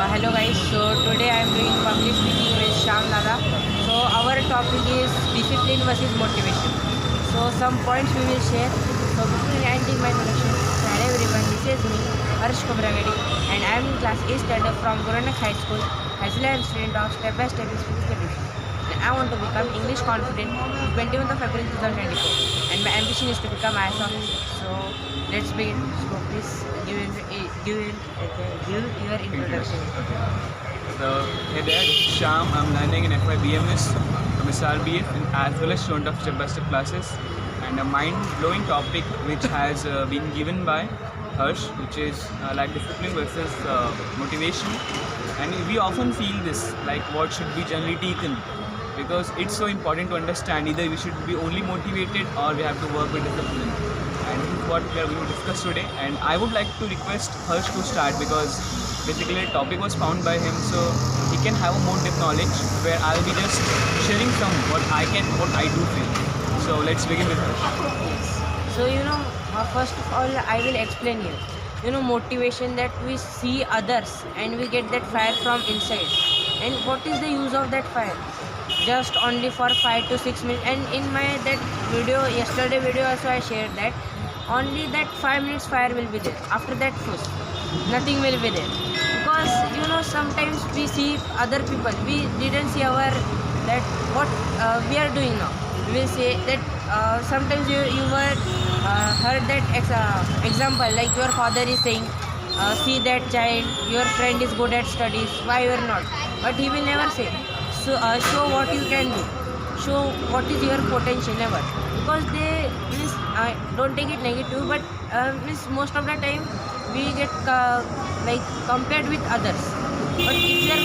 Hello guys, so today I am doing public speaking with Shyam Dada. So our topic is discipline versus motivation. So some points we will share. So before ending my introduction, so hello everyone, this is me, Khobragade, and I am in class 8 standard from Gupta High School. As I am student of Step by Step Institution. And I want to become English confident 21st of February 2024. And my ambition is to become IAS officer. So let's begin. So please give your introduction. So, hey there, this is Shyam. I'm learning in FYBMS from SRBF and as well as student of step-by-step classes. And a mind-blowing topic which has been given by Harsh, which is like discipline versus motivation. And we often feel this, like what should be generally taken, because it's so important to understand either we should be only motivated or we have to work with discipline. And this is what we are going to discuss today. And I would like to request Harsh to start because basically the topic was found by him, so he can have a more depth knowledge where I'll be just sharing some what I do feel. So let's begin with Harsh. So first of all, I will explain here. Motivation, that we see others and we get that fire from inside. And what is the use of that fire? Just only for 5 to 6 minutes. And in my yesterday video also I shared that only that 5 minutes fire will be there. After that, nothing will be there. Because sometimes we see other people, we didn't see that what we are doing now. We will say that sometimes you were heard that example, like your father is saying, see that child, your friend is good at studies, why you are not? But he will never say. So show what you can do, show what is your potential, never. Because they don't take it negative, but most of the time we get compared with others. But if you are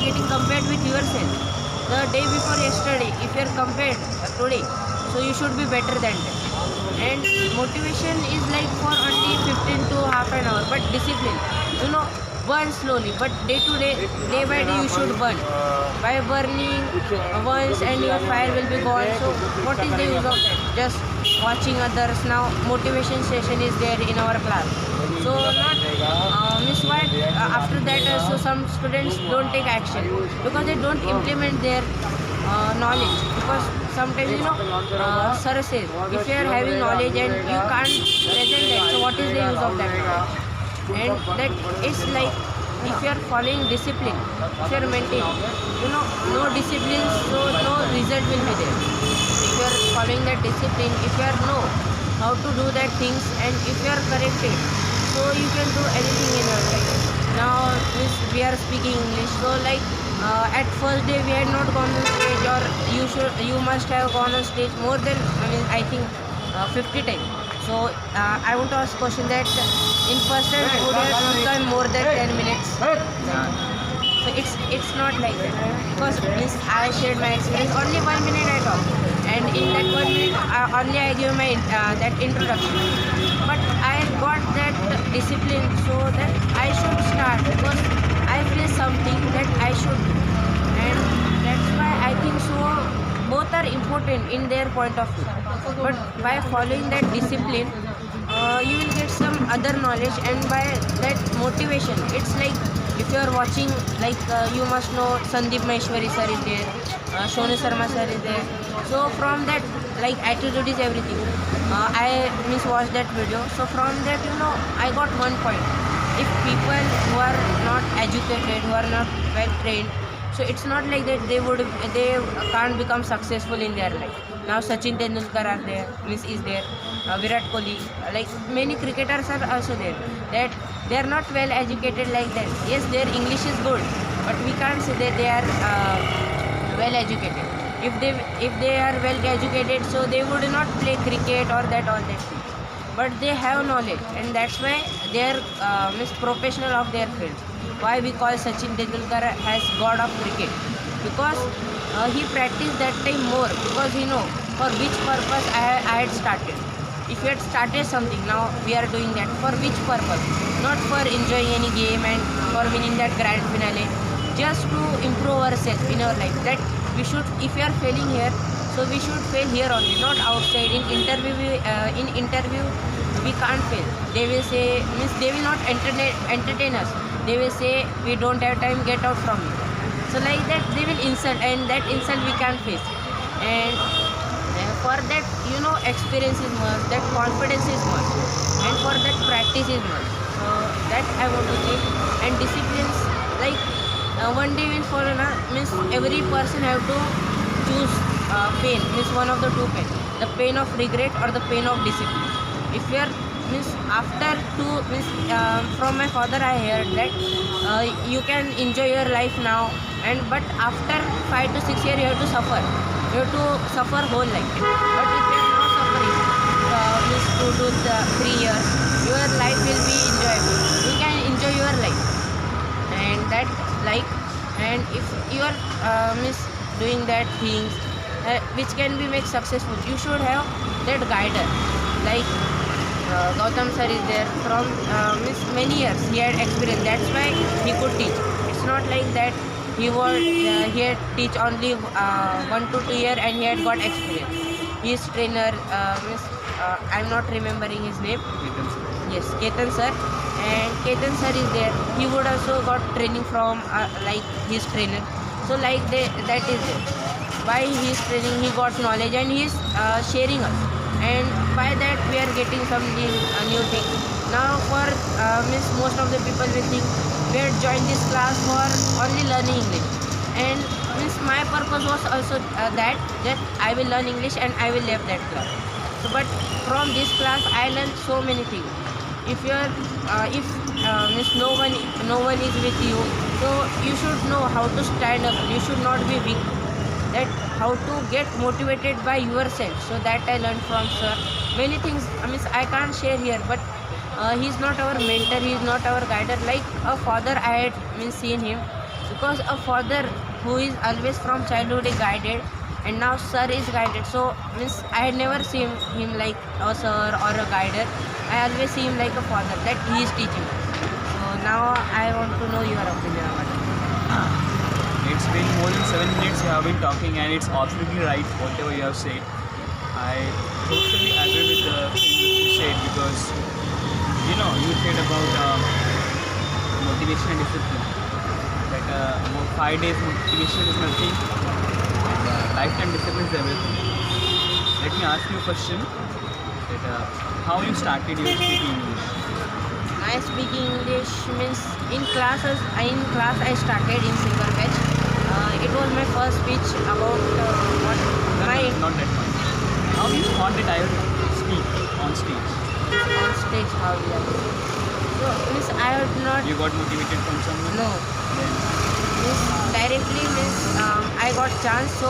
getting compared with yourself, the day before yesterday, if you are compared today, so you should be better than them. And motivation is like for only 15 to half an hour, but discipline, burn slowly, but day by day you should burn. By burning once and your fire will be gone. So what is the use of that? Just watching others. Now motivation session is there in our class. So not miss why after that so some students don't take action because they don't implement their knowledge. Because sometimes sir says if you are having knowledge and you can't present that, so what is the use of that? And that is like if you are following discipline, if you are maintaining, no discipline, so no result will be there. If you are following that discipline, if you are know how to do that things, and if you are corrected, so you can do anything in your life. Now we are speaking English, so like at first day we had not gone on stage, or you must have gone on stage more than I think 50 times. So I want to ask question that in first time would you have spoken more than 10 minutes? So it's not like that, because I shared my experience, only 1 minute I talk, and in that 1 minute only I give my that introduction. But I got that discipline, so that I should start because I feel something that I should do, and that's why I think so both are important in their point of view. But by following that discipline, you will get some other knowledge, and by that motivation, it's like if you are watching, like you must know Sandeep Maheshwari sir is there, Shonu Sharma sir is there. So from that, like attitude is everything. I watched that video. So from that, I got one point. If people who are not educated, who are not well trained, so it's not like that they can't become successful in their life. Now Sachin Tendulkar are there, is there, Virat Kohli, like many cricketers are also there. That they are not well educated like that. Yes, their English is good, but we can't say that they are well educated. If they are well educated, so they would not play cricket or all that thing. But they have knowledge, and that's why they are professional of their field. Why we call Sachin Tendulkar as god of cricket? Because he practiced that time more, because he know for which purpose I had started. If you had started something, now we are doing that for which purpose? Not for enjoying any game and for winning that grand finale, just to improve ourselves in our life. That we should, if we are failing here, so we should fail here only, not outside. In interview we can't fail. They will say, means they will not entertain us. They will say we don't have time, get out from it. So like that they will insult, and that insult we can face. And for that, experience is must, that confidence is must, and for that practice is must. So that I want to say. And disciplines, like one day will follow na, means every person have to choose pain, means one of the two pain, the pain of regret or the pain of discipline. If you are, means after two, means from my father I heard that you can enjoy your life now, and but after 5 to 6 years you have to suffer. You have to suffer whole life. But if you are not suffering, means 2 to 3 years, your life will be enjoyable. You can enjoy your life, and that like, and if you are means doing that things which can be make successful, you should have that guider. Like Gautam sir is there from means many years. He had experience. That's why he could teach. It's not like that he had teach only 1 to 2 years and he had got experience. His trainer, means I'm not remembering his name. Yes, Ketan sir. And Ketan sir is there. He would also got training from like his trainer. So like that is there. By his training he got knowledge, and he is sharing us. And by that we are getting something new thing. Now for means most of the people will think we had joined this class for only learning English, and means my purpose was also that I will learn English and I will leave that class. So but from this class I learned so many things. If you are if means no one is with you, so you should know how to stand up. You should not be weak. That how to get motivated by yourself. So that I learned from sir. Many things, I mean I can't share here, but he's not our mentor, he's not our guider. Like a father I had seen him, because a father who is always from childhood is guided, and now sir is guided. So means I had never seen him like a sir or a guider. I always see him like a father, that he is teaching. So now I want to know your opinion about it. It's been more than 7 minutes you have been talking, and it's absolutely right whatever you have said. I totally agree with the thing which you said, because you said about motivation and discipline. That 5 days motivation is nothing, and lifetime discipline is everything. Let me ask you a question. That how you started your speaking English? I speaking English means in class I started in single batch. It was my first speech about what my Not that much. How you thought that I would speak on stage? on stage how we are. So means I would not. You got motivated from someone? No. Then Means directly means I got chance. So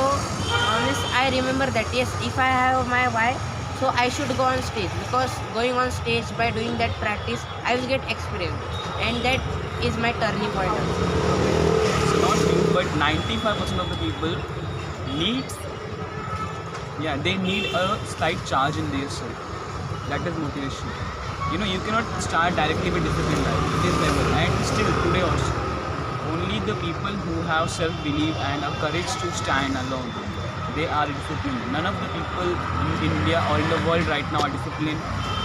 means I remember that yes, if I have my why, so I should go on stage, because going on stage by doing that practice I will get experience, and that is my turning point also. it's not you, but 95% of the people needs, they need a slight charge in their soul. That is motivation. You cannot start directly with discipline life. It is never, and still today also. Only the people who have self-belief and a courage to stand alone, they are disciplined. None of the people in India or in the world right now are disciplined.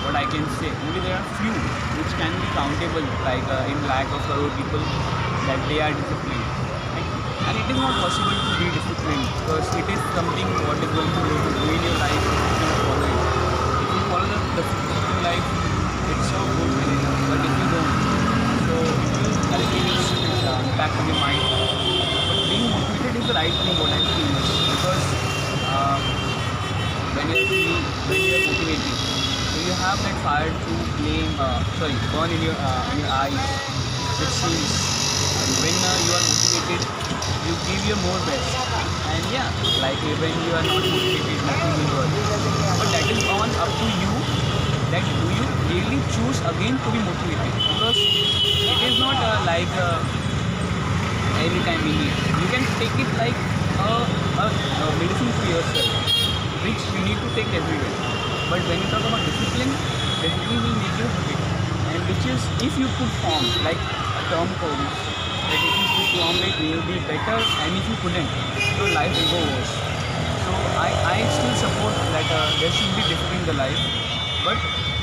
What I can say, only there are few which can be countable, like in lakh of crore people, that they are disciplined. And it is not possible to be disciplined, because it is something what is going to do in your life if you follow it. If you follow the discipline life, it's so good. But if you don't, so it will directly impact on your mind. But being motivated is the right thing, what I feel, because when you are motivated, so you have that fire to burn in your eyes, which seems. And when you are motivated, you give your more best. And like when you are not motivated, nothing will work. But that is all up to you. That do you really choose again to be motivated? Because it is not like every time we need. You can take it like a medicine for yourself, which you need to take everywhere. But when you talk about discipline will make you habit. And which is, if you could form like a term code, that if you could form it, will be better, and if you couldn't, your life will go worse. So I still support that there should be discipline in the life, but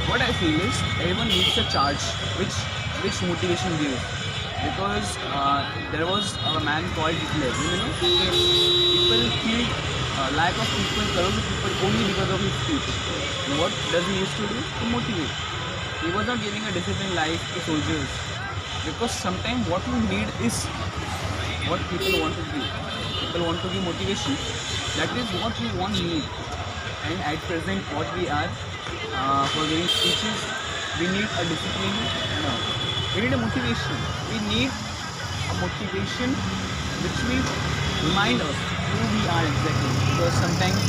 what I feel is everyone needs a charge which motivation gives. Because there was a man called Hitler. You know, people killed lack of people, crores of people only because of his speech. And what does he used to do? To motivate. He was not giving a disciplined life to soldiers. Because sometimes what you need is what people want to give. People want to give motivation. That is what you want need. And at present, what we are for giving speeches, we need a discipline. No, we need a motivation. We need a motivation which will remind us who we are exactly. Because sometimes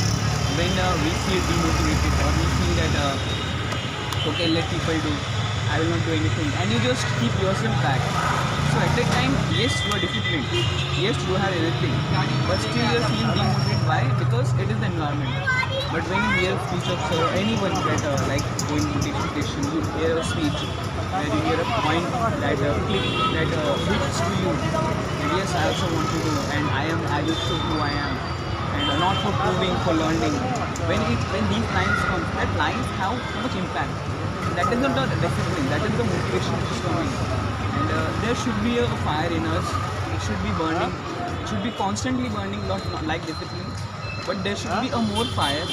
when we feel demotivated or we feel that okay, let people do, I will not do anything, and you just keep yourself back. So at that time, yes, you are disciplined, yes, you have everything, but still you are feeling demotivated. Why? Because it is the environment. But when you hear a speech of anyone that like going to teaching station, you hear a speech, and you hear a point that click that hits to you. And yes, I also want to do, and I will show who I am, and not for proving, for learning. When these lines come, that lines have so much impact. That is not the discipline. That is the motivation which is coming. And there should be a fire in us. It should be burning. It should be constantly burning, not like discipline. But there should be a more fire,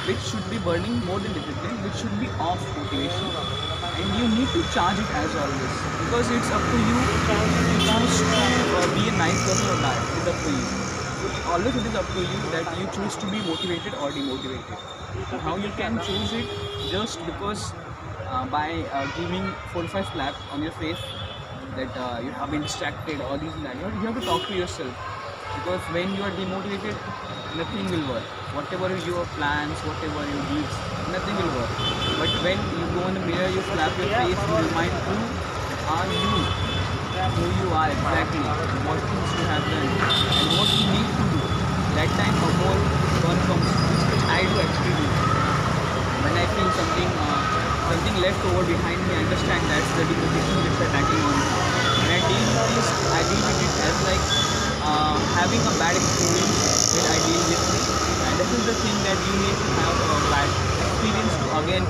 which should be burning more than discipline, which should be off motivation. And you need to charge it as always, because it's up to you to choose to be a nice person or not. It's up to you. Always it is up to you that you choose to be motivated or demotivated. And how you can choose it? Just because by giving 4 or 5 slaps on your face that you have been distracted or this and that. You have to talk to yourself, because when you are demotivated, nothing will work. Whatever your plans, whatever your deeds, nothing will work. But when you go in the mirror, you slap your face, you remind who are you, who you are exactly, what things you have done, and what you need to do. That time a more fun comes, which I do actually do. When I feel something left over behind me, I understand that's the demotivation which is attacking on me. And I deal with it as like having a bad experience that I deal with. And this is the thing that you need to have a bad experience to again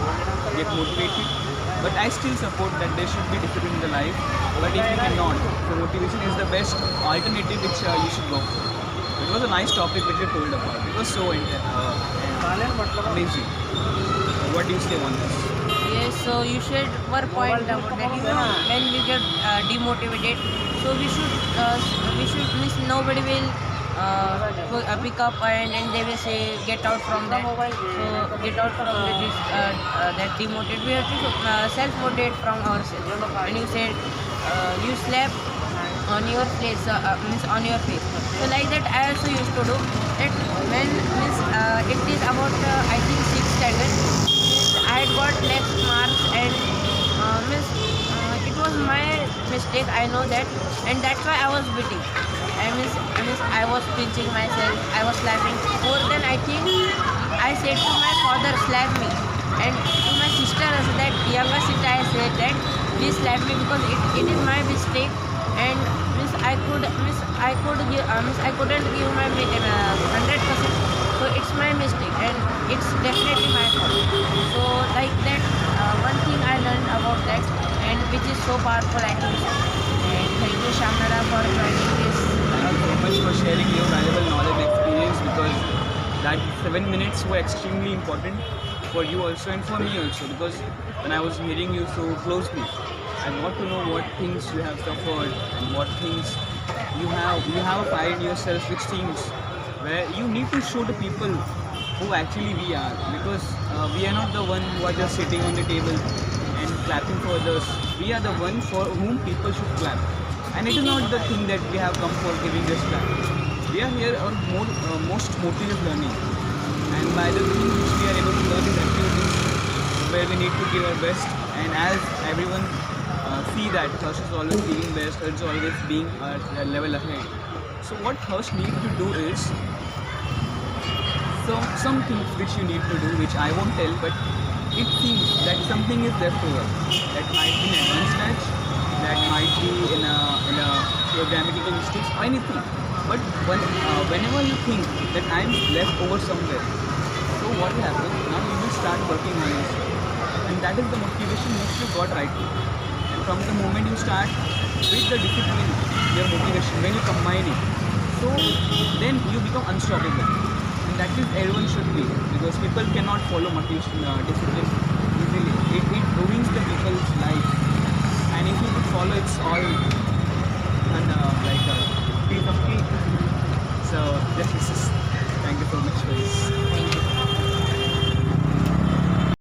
get motivated. But I still support that there should be discipline in the life. But if you cannot, the motivation is the best alternative which you should go for. It was a nice topic which you told about. It was so amazing. What do you say on this? Yes, so you should one point about that. When we get demotivated, so we should miss nobody will pick up and they will say get out from that. So get out from that demotivated. We have to self motivate from ourselves. When you said you slept on your face, means on your face. So like that, I also used to do that when means it is about I think 6th standard. I had got less marks and means it was my mistake. I know that, and that's why I was beating. I was pinching myself. I was slapping more than I think. I said to my father, slap me, and to my sister, also that younger sister, I said that please slap me because it is my mistake, and I couldn't give my 100%. So it's my mistake and it's definitely my fault. So like that, one thing I learned about that, and which is so powerful, I think. And thank you, Shamnara, for joining this. Thank you so much for sharing your valuable knowledge and experience, because that 7 minutes were extremely important for you also and for me also, because when I was hearing you so closely, I got to know what things you have suffered and what things you have a fire in yourself which things where you need to show the people who actually we are, because we are not the one who are just sitting on the table and clapping for others. We are the one for whom people should clap, and it is not the thing that we have come for giving this clap. We are here on most motive is learning, and by the thing which we are able to learn is activities where we need to give our best. And as everyone see that Harsh is always giving best, Harsh is always being a level ahead. So what Harsh needs to do is some things which you need to do, which I won't tell, but it seems that something is left over. That might be an advanced match, that might be in a your grammatical mistakes or anything. But whenever you think that I'm left over somewhere, so what will happen? Now you will start working on yourself. and that is the motivation which you got right now. And from the moment you start with the discipline, your motivation, when you combine it, so then you become unstoppable. And that is everyone should be, because people cannot follow motivation, discipline easily. It ruins the people's life. And if you could follow, it's all like a piece of cake. So this is, thank you so much for this.